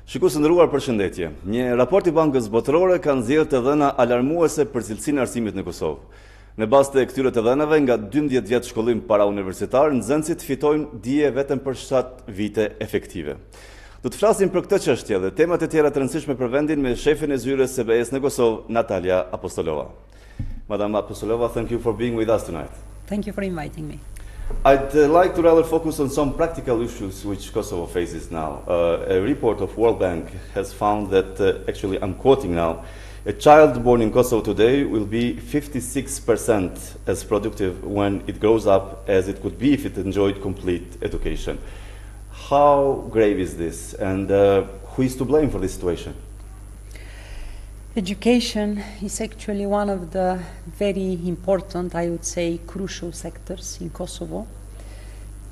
Shikues të nderuar, përshëndetje. Një raport I Bankës Botërore ka nxjerrë të dhëna alarmuese për cilësinë e arsimit në Kosovë. Në bazë të këtyre të dhënave, nga 12 vjet shkollim parauniversitar, nxënësit fitojnë dije vetëm për 7 vite efektive. Do të flasim për këtë çështje dhe temat e tjera të rëndësishme për vendin me shefin e zyrës së BE-s në Kosovë, Nataliya Apostolova. Madam Apostolova, thank you for being with us tonight. Thank you for inviting me. I'd like to rather focus on some practical issues which Kosovo faces now. A report of World Bank has found that, actually I'm quoting now, a child born in Kosovo today will be 56% as productive when it grows up as it could be if it enjoyed complete education. How grave is this, and who is to blame for this situation? Education is actually one of the very important, I would say, crucial sectors in Kosovo.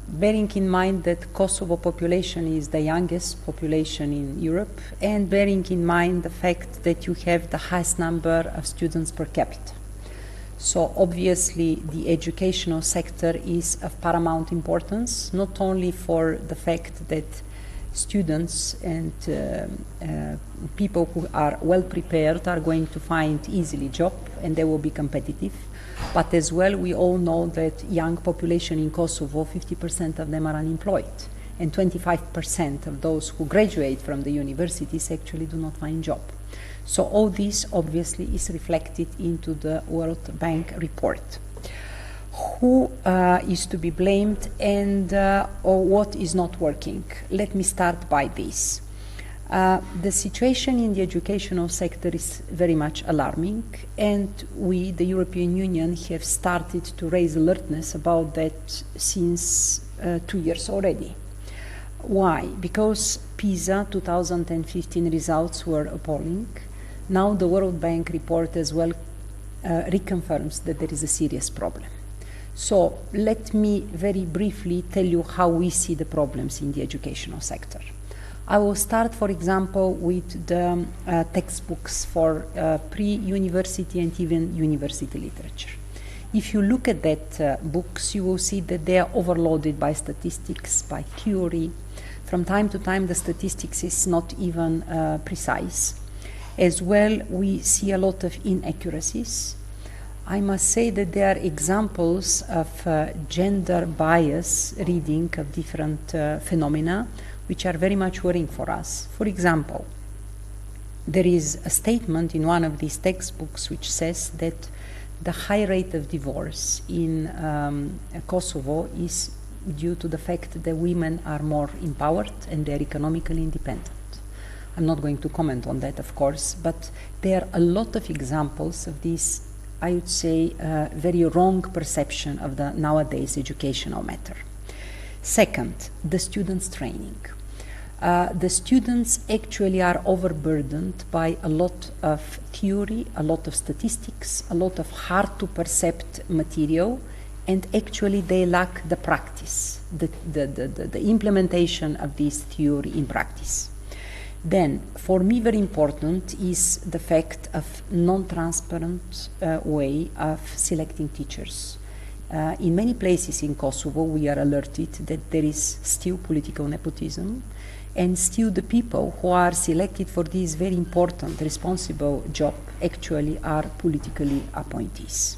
Bearing in mind that Kosovo population is the youngest population in Europe, and bearing in mind the fact that you have the highest number of students per capita. So obviously the educational sector is of paramount importance, not only for the fact that students and people who are well prepared are going to find easily job and they will be competitive, but as well we all know that young population in Kosovo, 50% of them are unemployed, and 25% of those who graduate from the universities actually do not find job. So all this obviously is reflected into the World Bank report. Who is to be blamed, and or what is not working? Let me start by this. The situation in the educational sector is very much alarming, and we, the European Union, have started to raise alertness about that since 2 years already. Why? Because PISA 2015 results were appalling. Now the World Bank report as well reconfirms that there is a serious problem. So let me very briefly tell you how we see the problems in the educational sector. I will start, for example, with the textbooks for pre-university and even university literature. If you look at that books, you will see that they are overloaded by statistics, by theory. From time to time, the statistics is not even precise. As well, we see a lot of inaccuracies. I must say that there are examples of gender bias reading of different phenomena which are very much worrying for us. For example, there is a statement in one of these textbooks which says that the high rate of divorce in Kosovo is due to the fact that women are more empowered and they are economically independent. I'm not going to comment on that, of course, but there are a lot of examples of this, I would say, very wrong perception of the nowadays educational matter. Second, the students' training. The students actually are overburdened by a lot of theory, a lot of statistics, a lot of hard to percept material, and actually they lack the practice, the implementation of this theory in practice. Then, for me, very important is the fact of non-transparent way of selecting teachers. In many places in Kosovo, we are alerted that there is still political nepotism, and still the people who are selected for this very important, responsible job actually are politically appointees.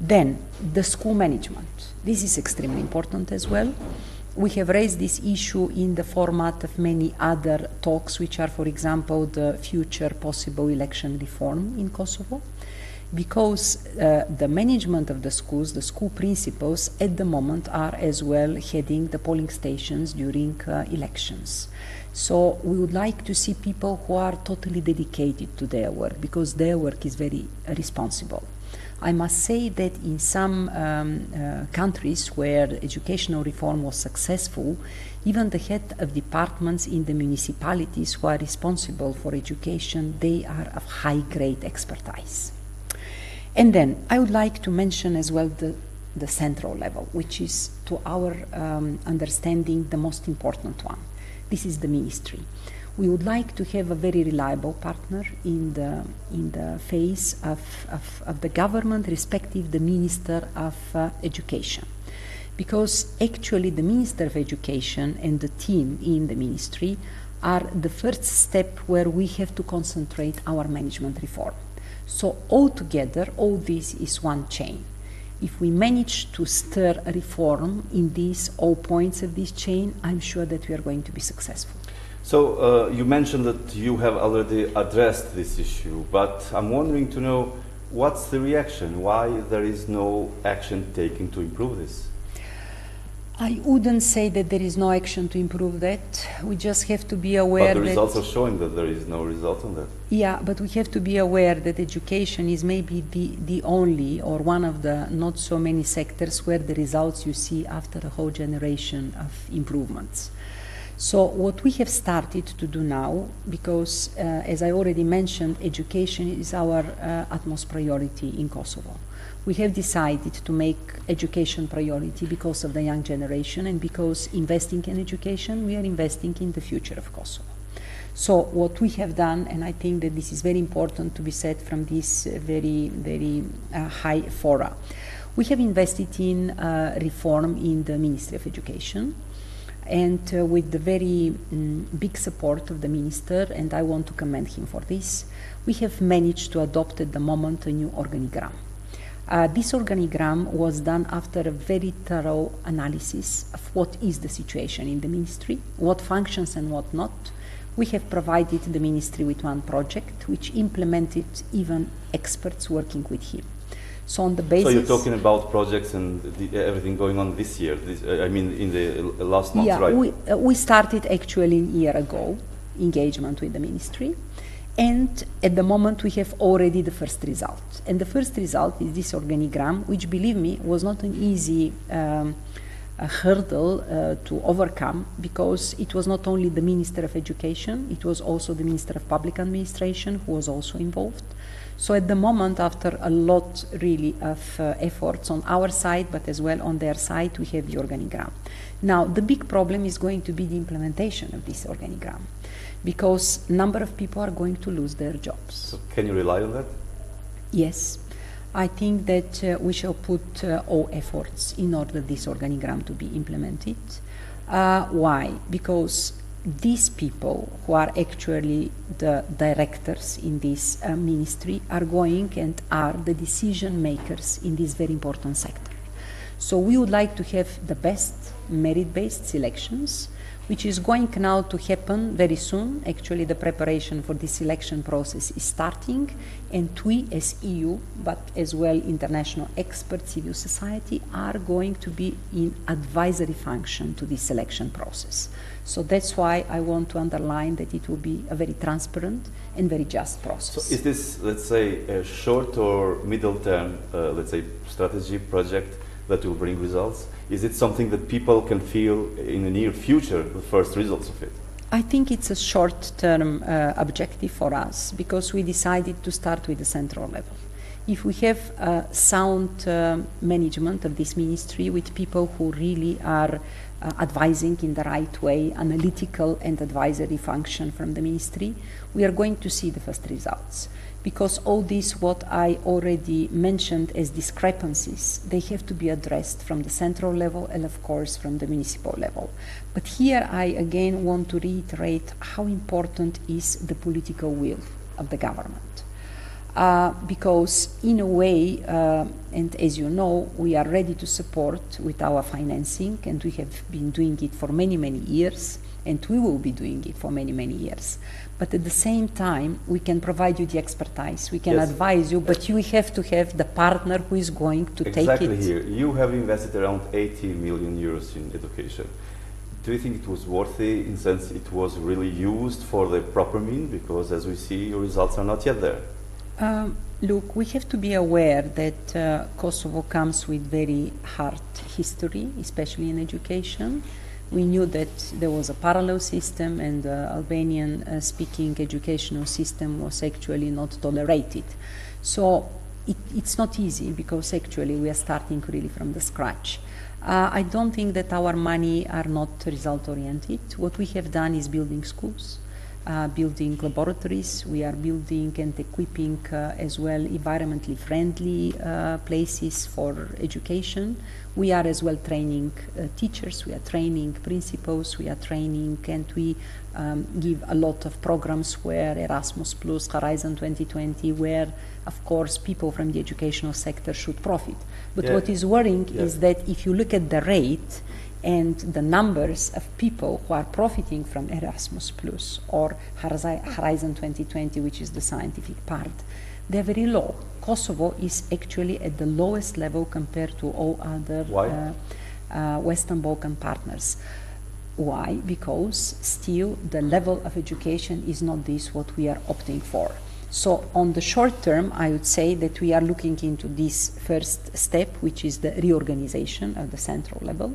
Then, the school management. This is extremely important as well. We have raised this issue in the format of many other talks, which are, for example, the future possible election reform in Kosovo, because the management of the schools, the school principals, at the moment are as well heading the polling stations during elections. So we would like to see people who are totally dedicated to their work, because their work is very responsible. I must say that in some countries where educational reform was successful, even the head of departments in the municipalities who are responsible for education, they are of high-grade expertise. And then I would like to mention as well the central level, which is, to our understanding, the most important one. This is the ministry. We would like to have a very reliable partner in the face of the government, respective the Minister of Education. Because actually the Minister of Education and the team in the ministry are the first step where we have to concentrate our management reform. So altogether, all this is one chain. If we manage to stir a reform in these all points of this chain, I'm sure that we are going to be successful. So you mentioned that you have already addressed this issue, but I'm wondering to know what's the reaction? Why there is no action taken to improve this? I wouldn't say that there is no action to improve that. We just have to be aware that... But the results are showing that there is no result on that. Yeah, but we have to be aware that education is maybe the only or one of the not so many sectors where the results you see after a whole generation of improvements. So what we have started to do now, because as I already mentioned, education is our utmost priority in Kosovo. We have decided to make education priority because of the young generation and because investing in education, we are investing in the future of Kosovo. So what we have done, and I think that this is very important to be said from this very high fora, we have invested in reform in the Ministry of Education, and with the very big support of the minister, and I want to commend him for this, we have managed to adopt at the moment a new organigram. This organigram was done after a very thorough analysis of what is the situation in the ministry, what functions and what not. We have provided the ministry with one project which implemented even experts working with him. So on the basis... So you're talking about projects and everything going on this year, I mean in the last month, yeah, right? We started actually a year ago, engagement with the ministry. And at the moment we have already the first result. And the first result is this organigram, which, believe me, was not an easy hurdle to overcome, because it was not only the Minister of Education, it was also the Minister of Public Administration who was also involved. So at the moment, after a lot really of efforts on our side, but as well on their side, we have the organigram. Now, the big problem is going to be the implementation of this organigram, because a number of people are going to lose their jobs. So can you rely on that? Yes. I think that we shall put all efforts in order this organigram to be implemented. Why? Because these people who are actually the directors in this ministry are going and are the decision makers in this very important sector. So we would like to have the best merit-based selections, which is going now to happen very soon. Actually, the preparation for this selection process is starting, and we as EU, but as well international experts, civil society, are going to be in advisory function to this selection process. So that's why I want to underline that it will be a very transparent and very just process. So is this, let's say, a short or middle term, let's say, strategy project that will bring results? Is it something that people can feel in the near future, the first results of it? I think it's a short-term objective for us, because we decided to start with the central level. If we have sound management of this ministry with people who really are advising in the right way, analytical and advisory function from the ministry, we are going to see the first results. Because all this, what I already mentioned as discrepancies, they have to be addressed from the central level and of course from the municipal level. But here I again want to reiterate how important is the political will of the government. Because in a way, and as you know, we are ready to support with our financing, and we have been doing it for many, many years, and we will be doing it for many, many years. But at the same time, we can provide you the expertise, we can advise you, but you have to have the partner who is going to take it. Exactly here. You have invested around 80 million euros in education. Do you think it was worthy in the sense it was really used for the proper mean? Because as we see, your results are not yet there. Look, we have to be aware that Kosovo comes with very hard history, especially in education. We knew that there was a parallel system, and the Albanian-speaking educational system was actually not tolerated. So it's not easy, because actually we are starting really from the scratch. I don't think that our money are not result-oriented. What we have done is building schools. building laboratories, we are building and equipping as well environmentally friendly places for education. We are as well training teachers, we are training principals, we are training, and we give a lot of programs where Erasmus Plus, Horizon 2020, where of course people from the educational sector should profit. But what is worrying is that if you look at the rate and the numbers of people who are profiting from Erasmus Plus or Horizon 2020, which is the scientific part, they're very low. Kosovo is actually at the lowest level compared to all other Western Balkan partners. Why? Because still the level of education is not this what we are opting for. So on the short term, I would say that we are looking into this first step, which is the reorganization of the central level.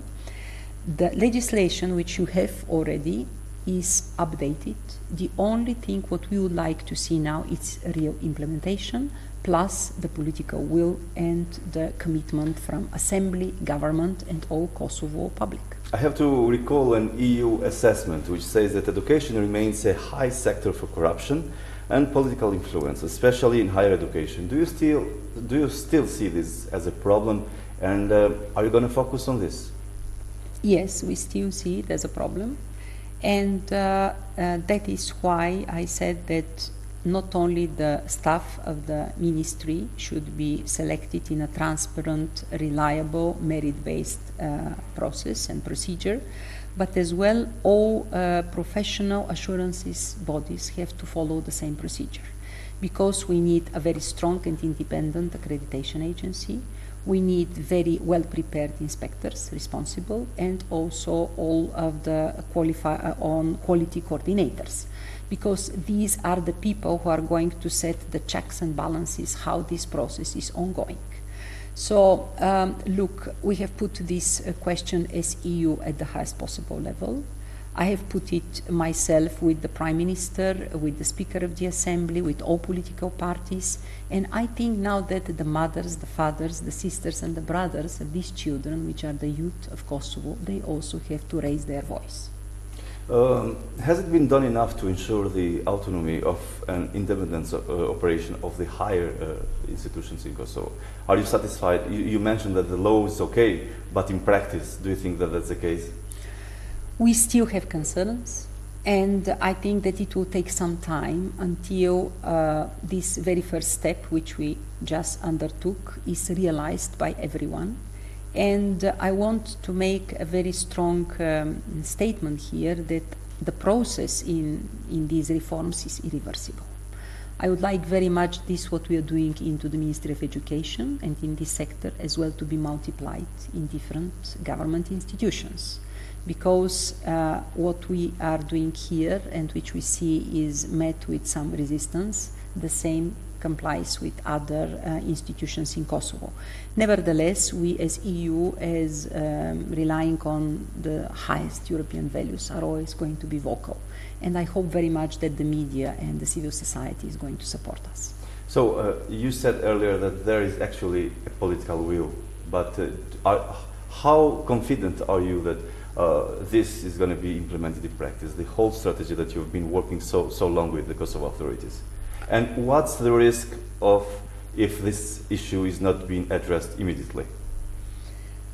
The legislation which you have already is updated. The only thing what we would like to see now is real implementation, plus the political will and the commitment from Assembly, government and all Kosovo public. I have to recall an EU assessment which says that education remains a high sector for corruption and political influence, especially in higher education. Do you still see this as a problem, and are you going to focus on this? Yes, we still see it as a problem, and that is why I said that not only the staff of the ministry should be selected in a transparent, reliable, merit-based process and procedure, but as well all professional assurances bodies have to follow the same procedure, because we need a very strong and independent accreditation agency. We need very well-prepared inspectors responsible, and also all of the quality coordinators, because these are the people who are going to set the checks and balances how this process is ongoing. So look, we have put this question as EU at the highest possible level. I have put it myself with the Prime Minister, with the Speaker of the Assembly, with all political parties, and I think now that the mothers, the fathers, the sisters and the brothers of these children, which are the youth of Kosovo, they also have to raise their voice. Has it been done enough to ensure the autonomy of an independence operation of the higher institutions in Kosovo? Are you satisfied? You mentioned that the law is okay, but in practice, do you think that that's the case? We still have concerns, and I think that it will take some time until this very first step, which we just undertook, is realized by everyone. And I want to make a very strong statement here that the process in these reforms is irreversible. I would like very much this what we are doing into the Ministry of Education and in this sector as well to be multiplied in different government institutions. Because what we are doing here and which we see is met with some resistance, the same complies with other institutions in Kosovo. Nevertheless, we as EU, as relying on the highest European values, are always going to be vocal. And I hope very much that the media and the civil society is going to support us. So you said earlier that there is actually a political will, but how confident are you that this is going to be implemented in practice, the whole strategy that you've been working so long with the Kosovo authorities? And what's the risk of if this issue is not being addressed immediately?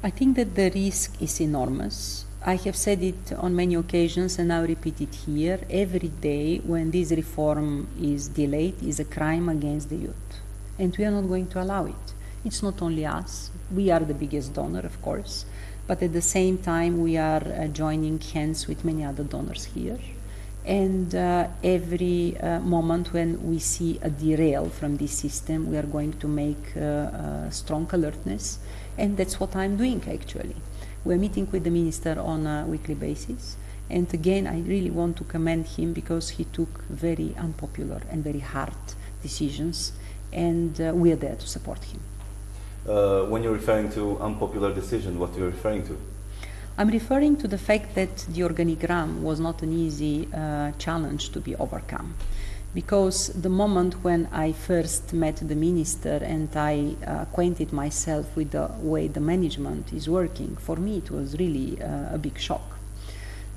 I think that the risk is enormous. I have said it on many occasions and I'll repeat it here. Every day when this reform is delayed is a crime against the youth. And we are not going to allow it. It's not only us. We are the biggest donor, of course. But at the same time, we are joining hands with many other donors here. And every moment when we see a derail from this system, we are going to make strong alertness. And that's what I'm doing, actually. We're meeting with the minister on a weekly basis. And again, I really want to commend him because he took very unpopular and very hard decisions. And we are there to support him. When you're referring to unpopular decision, what are you referring to? I'm referring to the fact that the organigram was not an easy challenge to be overcome. Because the moment when I first met the minister and I acquainted myself with the way the management is working, for me it was really a big shock.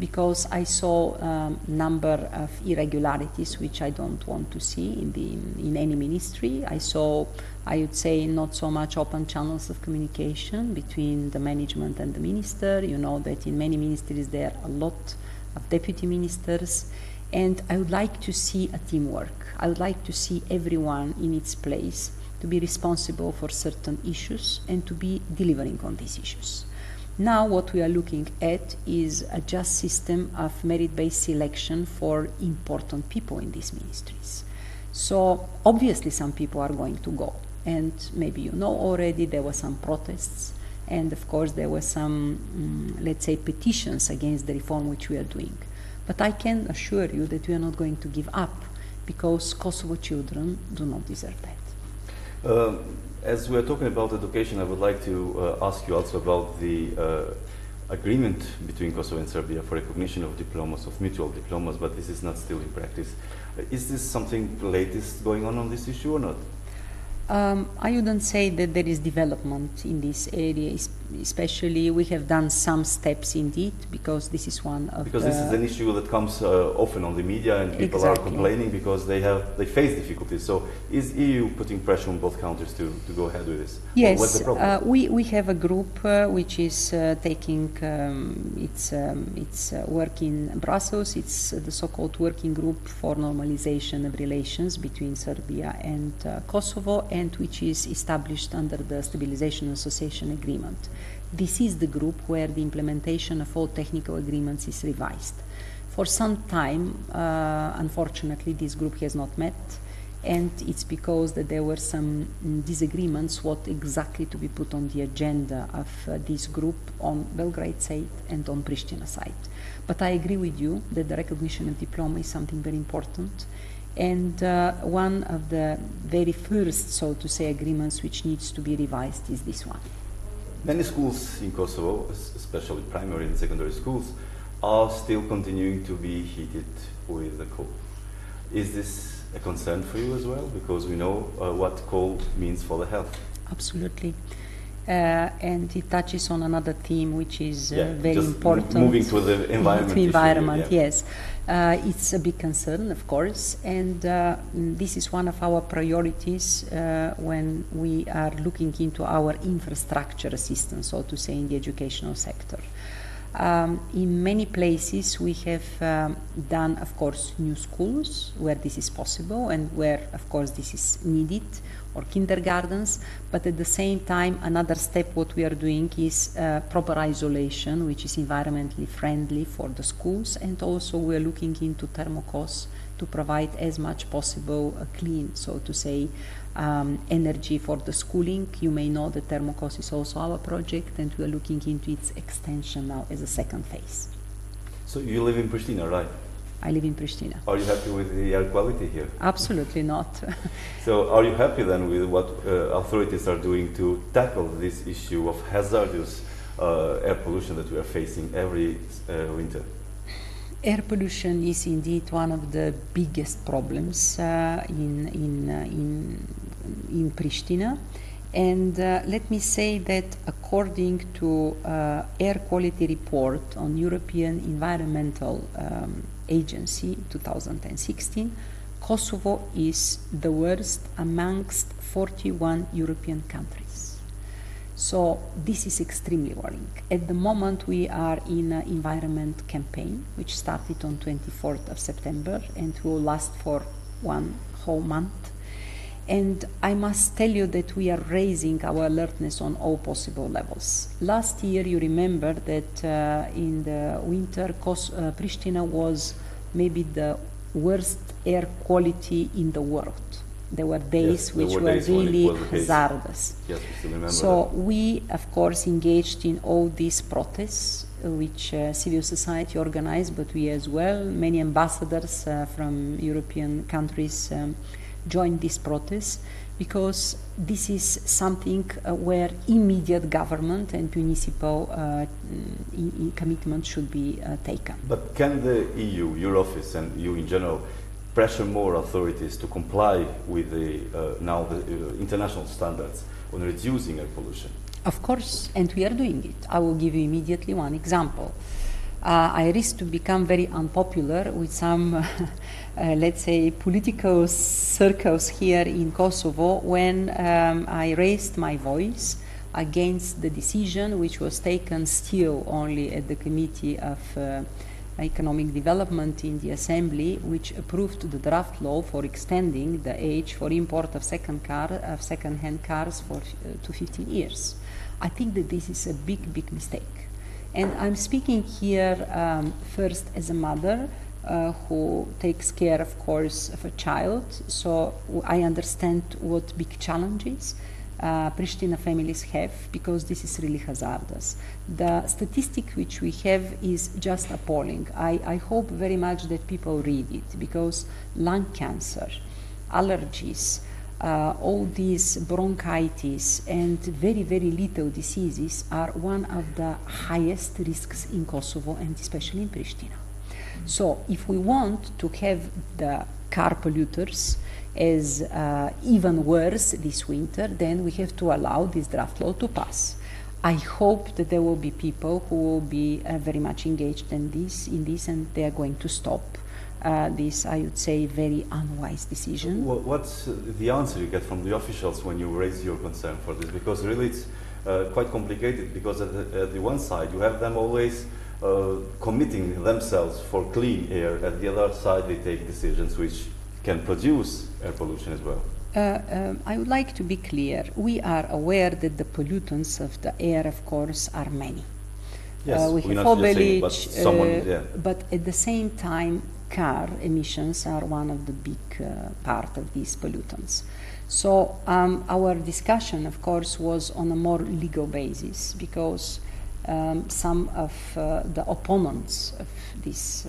because I saw a number of irregularities which I don't want to see in any ministry. I saw, I would say, not so much open channels of communication between the management and the minister. You know that in many ministries there are a lot of deputy ministers, and I would like to see a teamwork. I would like to see everyone in its place to be responsible for certain issues and to be delivering on these issues. Now what we are looking at is a just system of merit-based selection for important people in these ministries. So obviously some people are going to go, and maybe you know already there were some protests, and of course there were some, let's say, petitions against the reform which we are doing. But I can assure you that we are not going to give up, because Kosovo children do not deserve that. As we are talking about education, I would like to ask you also about the agreement between Kosovo and Serbia for recognition of diplomas, of mutual diplomas, but this is not still in practice. Is this something latest going on this issue or not? I wouldn't say that there is development in this area, especially we have done some steps indeed, because this is one of Because this is an issue that comes often on the media, and people are complaining because they face difficulties. So is EU putting pressure on both countries to go ahead with this? Yes, what's the problem? we have a group which is taking its work in Brussels. It's the so-called working group for normalization of relations between Serbia and Kosovo, and which is established under the Stabilization and Association Agreement. This is the group where the implementation of all technical agreements is revised. For some time, unfortunately, this group has not met, and it's because that there were some disagreements what exactly to be put on the agenda of this group on Belgrade side and on Pristina side. But I agree with you that the recognition of diploma is something very important. And one of the very first, so to say, agreements which needs to be revised is this one. Many schools in Kosovo, especially primary and secondary schools, are still continuing to be heated with the coal. Is this a concern for you as well? Because we know what coal means for the health. Absolutely. And it touches on another theme which is very important. Moving to the environment. Yes. It's a big concern, of course, and this is one of our priorities when we are looking into our infrastructure assistance, so to say, in the educational sector. In many places we have done, of course, new schools where this is possible and where, of course, this is needed, or kindergartens, but at the same time another step what we are doing is proper isolation, which is environmentally friendly for the schools, and also we are looking into thermocos to provide as much possible a clean, so to say, energy for the schooling. You may know that thermocos is also our project, and we are looking into its extension now as a second phase. So you live in Pristina, right? I live in Pristina. Are you happy with the air quality here? Absolutely not. So are you happy then with what authorities are doing to tackle this issue of hazardous air pollution that we are facing every winter? Air pollution is indeed one of the biggest problems in Pristina. And let me say that according to air quality report on European Environmental Agency 2016, Kosovo is the worst amongst 41 European countries. So this is extremely worrying. At the moment we are in an environment campaign which started on 24th of September and will last for one whole month. And I must tell you that we are raising our alertness on all possible levels. Last year, you remember that in the winter, Pristina was maybe the worst air quality in the world. There were days which were really hazardous. Yes, we still remember so that. We, of course, engaged in all these protests, which civil society organized, but we as well, many ambassadors from European countries joined this protest, because this is something where immediate government and municipal commitment should be taken. But can the EU, your office and you in general, pressure more authorities to comply with the now the international standards on reducing air pollution? Of course, and we are doing it. I will give you immediately one example. I risk to become very unpopular with some, let's say, political circles here in Kosovo when I raised my voice against the decision which was taken still only at the Committee of Economic Development in the Assembly, which approved the draft law for extending the age for import of second-hand cars to 15 years. I think that this is a big mistake. And I'm speaking here first as a mother who takes care, of course, of a child, so I understand what big challenges Pristina families have, because this is really hazardous. The statistic which we have is just appalling. I hope very much that people read it, because lung cancer, allergies, all these bronchitis and very lethal diseases are one of the highest risks in Kosovo and especially in Pristina. So if we want to have the car polluters as even worse this winter, then we have to allow this draft law to pass. I hope that there will be people who will be very much engaged in this, and they are going to stop this, I would say, very unwise decision. What's the answer you get from the officials when you raise your concern for this? Because really it's quite complicated, because at the one side you have them always committing themselves for clean air, at the other side they take decisions which can produce air pollution as well. I would like to be clear. We are aware that the pollutants of the air, of course, are many. Yes, we have foliage, but at the same time, car emissions are one of the big part of these pollutants. So our discussion, of course, was on a more legal basis, because some of the opponents of this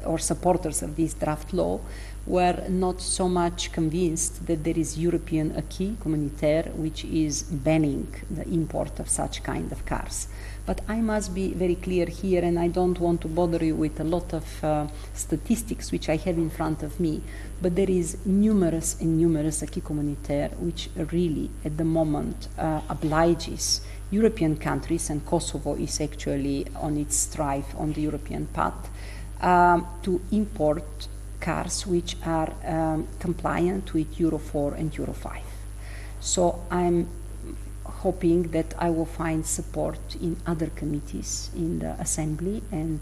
or supporters of this draft law were not so much convinced that there is European acquis communautaire which is banning the import of such kind of cars. But I must be very clear here, and I don't want to bother you with a lot of statistics which I have in front of me, but there is numerous acquis communautaire which really at the moment obliges European countries, and Kosovo is actually on its strive on the European path, to import cars which are compliant with Euro 4 and Euro 5. So I'm hoping that I will find support in other committees in the Assembly and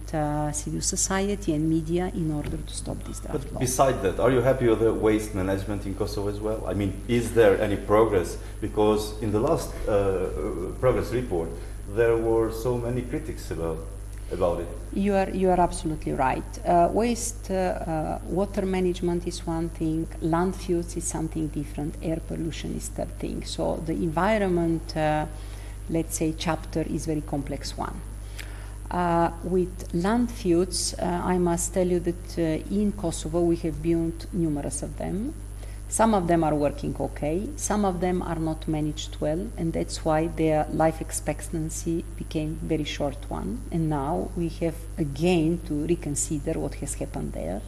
civil society and media in order to stop this draft law. But besides that, are you happy with the waste management in Kosovo as well? I mean, is there any progress? Because in the last progress report, there were so many critics about it. You are absolutely right. Waste water management is one thing, landfills is something different, air pollution is third thing. So the environment, let's say, chapter is very complex one. With landfills, I must tell you that in Kosovo we have built numerous of them. Some of them are working okay, some of them are not managed well, and that's why their life expectancy became very short one. And now we have again to reconsider what has happened there.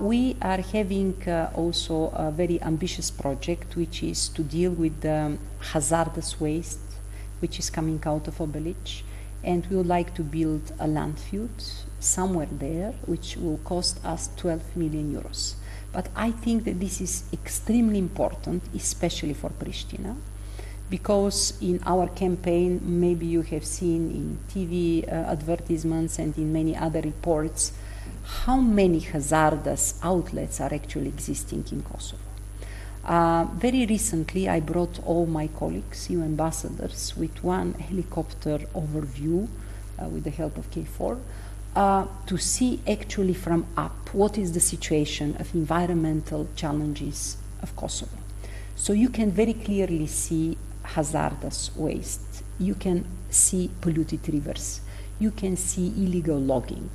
We are having also a very ambitious project, which is to deal with the hazardous waste which is coming out of a village, and we would like to build a landfill somewhere there, which will cost us 12 million euros. But I think that this is extremely important, especially for Pristina, because in our campaign, maybe you have seen in TV advertisements and in many other reports, how many hazardous outlets are actually existing in Kosovo. Very recently, I brought all my colleagues, EU ambassadors, with one helicopter overview with the help of K4, to see actually from up what is the situation of environmental challenges of Kosovo. So you can very clearly see hazardous waste, you can see polluted rivers, you can see illegal logging.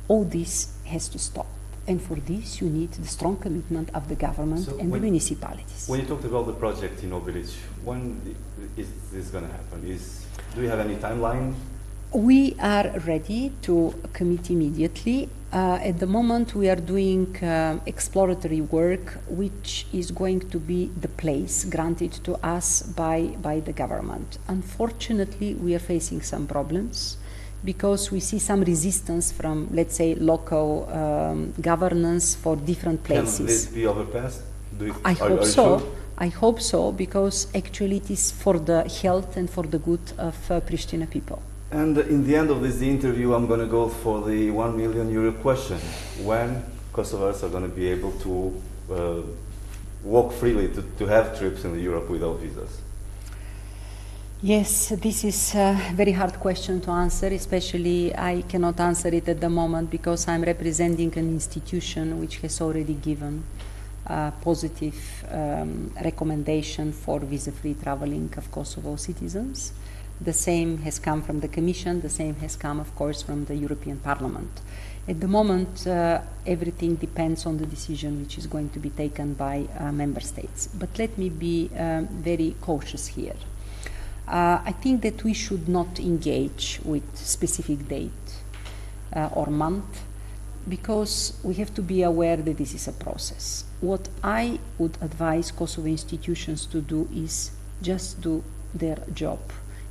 All this has to stop. And for this you need the strong commitment of the government and the municipalities. When you talked about the project in our village, when is this going to happen? Do you have any timeline? We are ready to commit immediately. At the moment we are doing exploratory work, which is going to be the place granted to us by the government. Unfortunately, we are facing some problems because we see some resistance from, let's say, local governance for different places. Can this be overpassed? I hope so. I hope so, because actually it is for the health and for the good of Pristina people. And in the end of this interview, I'm going to go for the €1 million question. When Kosovars are going to be able to walk freely, to have trips in Europe without visas? Yes, this is a very hard question to answer, especially I cannot answer it at the moment because I'm representing an institution which has already given positive recommendation for visa-free traveling of Kosovo citizens. The same has come from the Commission, the same has come, of course, from the European Parliament. At the moment, everything depends on the decision which is going to be taken by member states. But let me be very cautious here. I think that we should not engage with specific date or month, because we have to be aware that this is a process. What I would advise Kosovo institutions to do is just do their job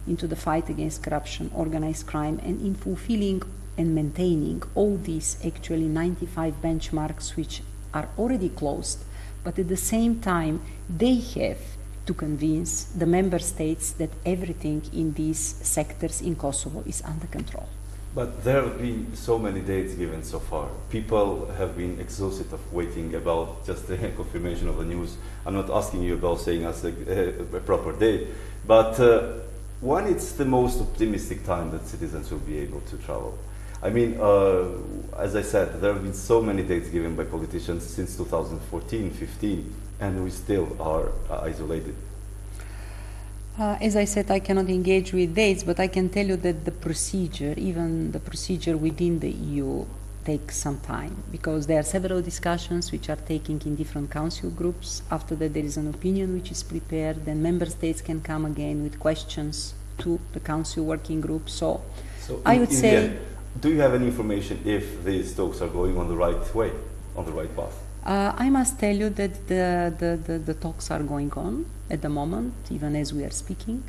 into the fight against corruption, organized crime, and in fulfilling and maintaining all these actually 95 benchmarks which are already closed, but at the same time they have to convince the member states that everything in these sectors in Kosovo is under control. But there have been so many dates given so far. People have been exhausted of waiting about just the confirmation of the news. I'm not asking you about saying us a proper date, but when it's the most optimistic time that citizens will be able to travel? I mean, as I said, there have been so many dates given by politicians since 2014, 15, and we still are isolated. As I said, I cannot engage with dates, but I can tell you that the procedure, even the procedure within the EU, takes some time, because there are several discussions which are taking in different council groups. After that, there is an opinion which is prepared, then member states can come again with questions to the council working group. So I would say... Do you have any information if these talks are going on the right way, on the right path? I must tell you that the talks are going on at the moment, even as we are speaking,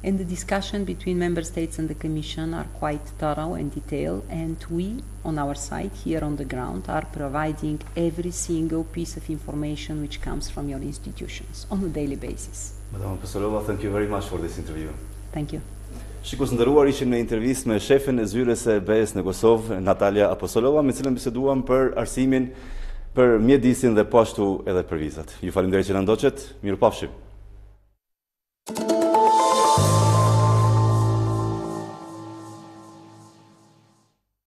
and the discussion between member states and the Commission are quite thorough and detailed, and we, on our side, here on the ground, are providing every single piece of information which comes from your institutions on a daily basis. Madam Apostolova, thank you very much for this interview. Thank you. Shikues nderuar, ishim në intervistë me shefin e zyrës së BE-s në Kosovë, Nataliya Apostolova, me cilën biseduam për arsimin për mjedisin dhe po ashtu edhe për vizat. Ju faleminderit që na ndoqët, mirupafshim.